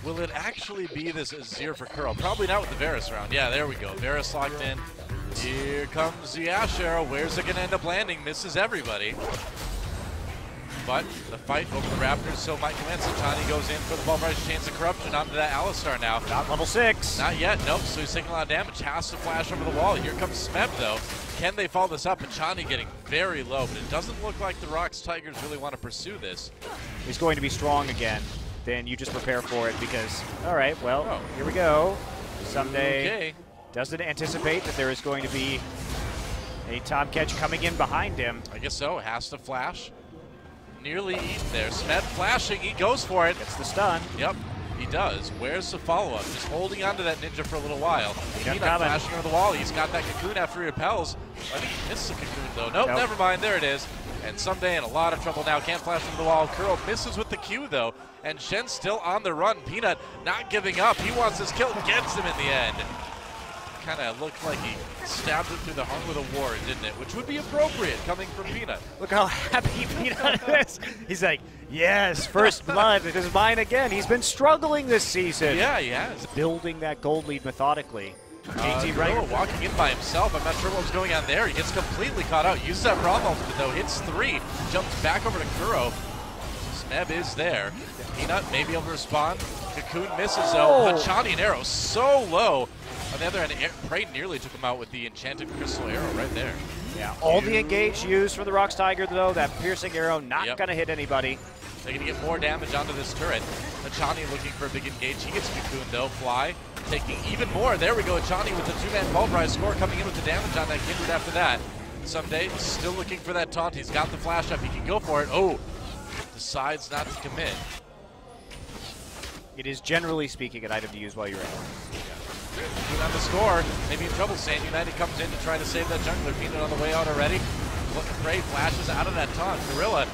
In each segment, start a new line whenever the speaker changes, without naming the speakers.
Will it actually be this Azir for Kuro? Probably not with the Varus round. Yeah, there we go. Varus locked in. Here comes the Ashe arrow. Where's it going to end up landing? Misses everybody. But the fight over the Raptors so might commence. Hachani goes in for the ball price, chains of corruption onto that Alistar now.
Not level 6.
Not yet, nope. So he's taking a lot of damage. Has to flash over the wall. Here comes Smeb though. Can they follow this up? Hachani getting very low, but it doesn't look like the ROX Tigers really want to pursue this.
He's going to be strong again. Then you just prepare for it because, all right, well, here we go. Ssumday doesn't anticipate that there is going to be a Tahm Kench coming in behind him.
I guess so. Has to flash. Nearly eaten there. Smeb flashing. He goes for it.
Gets the stun.
Yep, he does. Where's the follow-up? Just holding on to that ninja for a little while. Peanut flashing over the wall. He's got that cocoon after he repels. I think he missed the cocoon though. Nope, never mind. There it is. And Ssumday in a lot of trouble now. Can't flash over the wall. Kuro misses with the Q though. And Shen still on the run. Peanut not giving up. He wants his kill. Gets him in the end. Kind of looked like he stabbed it through the heart with a ward, didn't it? Which would be appropriate coming from Peanut.
Look how happy Peanut is. He's like, yes, first blood. It is mine again. He's been struggling this season.
Yeah, he has.
Building that gold lead methodically.
Kuro walking in by himself. I'm not sure what was going on there. He gets completely caught out. Uses that Braum ultimate though. Hits 3. Jumps back over to Kuro. Smeb is there. Peanut may be able to respond. Cocoon misses though. Hachani and arrow so low. On the other hand, Prey nearly took him out with the enchanted crystal arrow right there.
Yeah, all the engage used for the ROX Tiger though, that piercing arrow not gonna hit anybody.
They're gonna get more damage onto this turret. Hachani looking for a big engage. He gets Cocoon though. Fly taking even more. There we go. Hachani with the 2-man ball prize score coming in with the damage on that Kindred after that. Ssumday still looking for that taunt. He's got the flash up. He can go for it. Oh, decides not to commit.
It is generally speaking an item to use while you're in.
Peanut on the score, maybe in trouble. Sand United comes in to try to save that jungler. Peanut on the way out already. Look, Prey flashes out of that taunt. Gorilla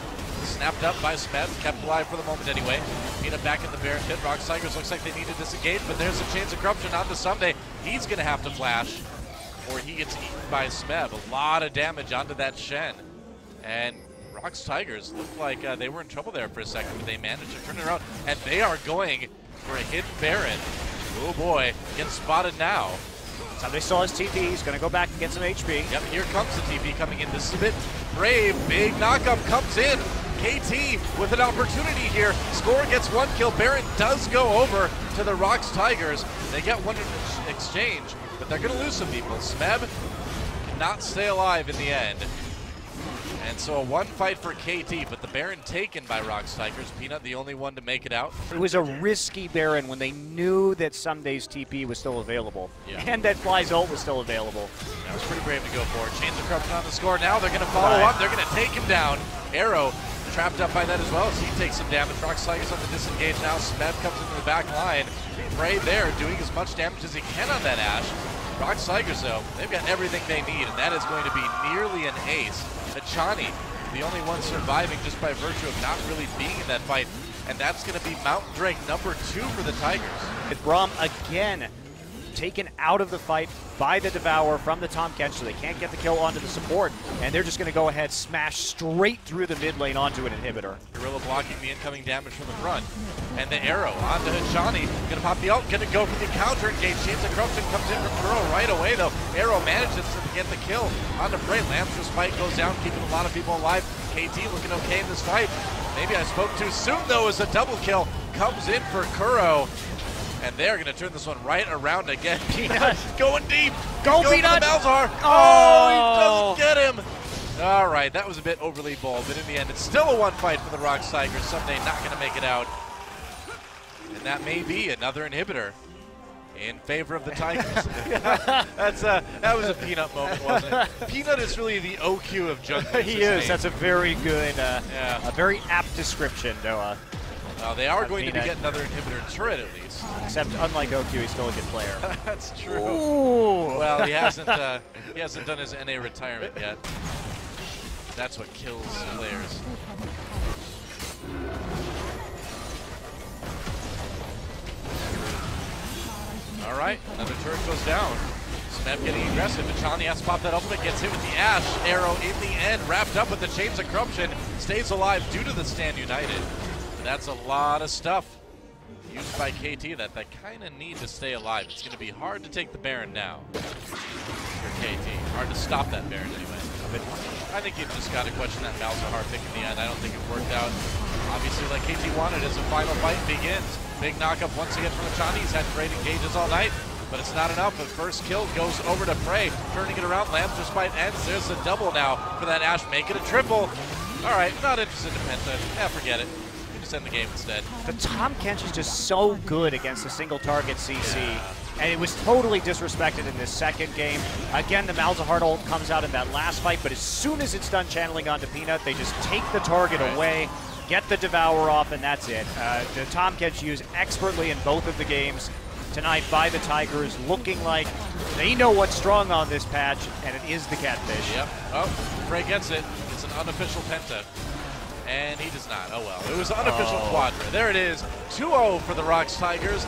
snapped up by Smeb, kept alive for the moment anyway. Peanut back in the Baron pit. ROX Tigers looks like they need to disengage, but there's a chance of corruption onto Ssumday. He's going to have to flash, or he gets eaten by Smeb. A lot of damage onto that Shen. And ROX Tigers looked like they were in trouble there for a second, but they managed to turn it around, and they are going for a hidden Baron. Oh boy, gets spotted now.
Ssumday saw his TP, he's gonna go back and get some HP.
Yep, here comes the TP coming in. This is a bit brave. Big knockup comes in. KT with an opportunity here. Score gets 1 kill. Baron does go over to the ROX Tigers. They get one in exchange, but they're gonna lose some people. Smeb cannot stay alive in the end. And so a 1 fight for KT, but the Baron taken by ROX Tigers. Peanut the only one to make it out.
It was a risky Baron when they knew that Ssumday's TP was still available. And that Fly's ult was still available.
That was pretty brave to go for it. Chains of corruption on the score. Now they're going to follow up. They're going to take him down. Arrow trapped up by that as well as he takes some damage. ROX Tigers on the disengage now. Smeb comes into the back line. Prey there doing as much damage as he can on that Ashe. ROX Tigers though, they've got everything they need, and that is going to be nearly an ace. Hachani, the only one surviving just by virtue of not really being in that fight, and that's going to be Mountain Drake number 2 for the Tigers.
With Braum again taken out of the fight by the Devour from the Tahm Kench, so they can't get the kill onto the support, and they're just going to go ahead, smash straight through the mid lane onto an inhibitor.
Gorilla blocking the incoming damage from the front, and the arrow onto Hachani, going to pop the ult, going to go for the counter engage. Chains of corruption comes in from Kuro right away though. Arrow manages to get the kill onto Prey. Lamster's fight goes down, keeping a lot of people alive. KT looking okay in this fight. Maybe I spoke too soon though, as a double kill comes in for Kuro. And they're going to turn this one right around again. Peanut going deep.
Go Peanut!
Malzahar. Oh, he doesn't get him. All right, that was a bit overly bold, but in the end, it's still a 1 fight for the ROX Tigers. Ssumday not going to make it out. And that may be another inhibitor in favor of the Tigers. That was a Peanut moment, wasn't it? Peanut is really the OQ of junglers.
He is. That's a very good, a very apt description, Noah.
Well, they are going to be getting another inhibitor turret at least.
Except, unlike OQ, he's still a good player.
That's true.
Ooh.
Well, he hasn't done his NA retirement yet. That's what kills players. All right, another turret goes down. Smeb getting aggressive. Hachani has to pop that ultimate, gets hit with the Ashe arrow in the end, wrapped up with the Chains of Corruption, stays alive due to the Stand United. That's a lot of stuff. used by KT that kind of need to stay alive. It's going to be hard to take the Baron now for KT. Hard to stop that Baron anyway. But I think you've just got to question that Malzahar pick in the end. I don't think it worked out, obviously, like KT wanted as the final fight begins. Big knockup once again from Hachani. He's had great engages all night, but it's not enough. The first kill goes over to Prey, turning it around. Lamb's fight ends. There's a double now for that Ashe. Make it a triple. All right, not interested in Penta. forget it. We just end the game instead.
The Tahm Kench is just so good against a single target CC. And it was totally disrespected in this second game. Again, the Malzahar ult comes out in that last fight, but as soon as it's done channeling onto Peanut, they just take the target away, get the Devour off, and that's it. The Tahm Kench used expertly in both of the games tonight by the Tigers, looking like they know what's strong on this patch, and it is the Catfish.
Yep. Oh, Prey gets it. It's an unofficial Penta. And he does not. Oh well. It was an unofficial Quadra. There it is. 2-0 for the ROX Tigers.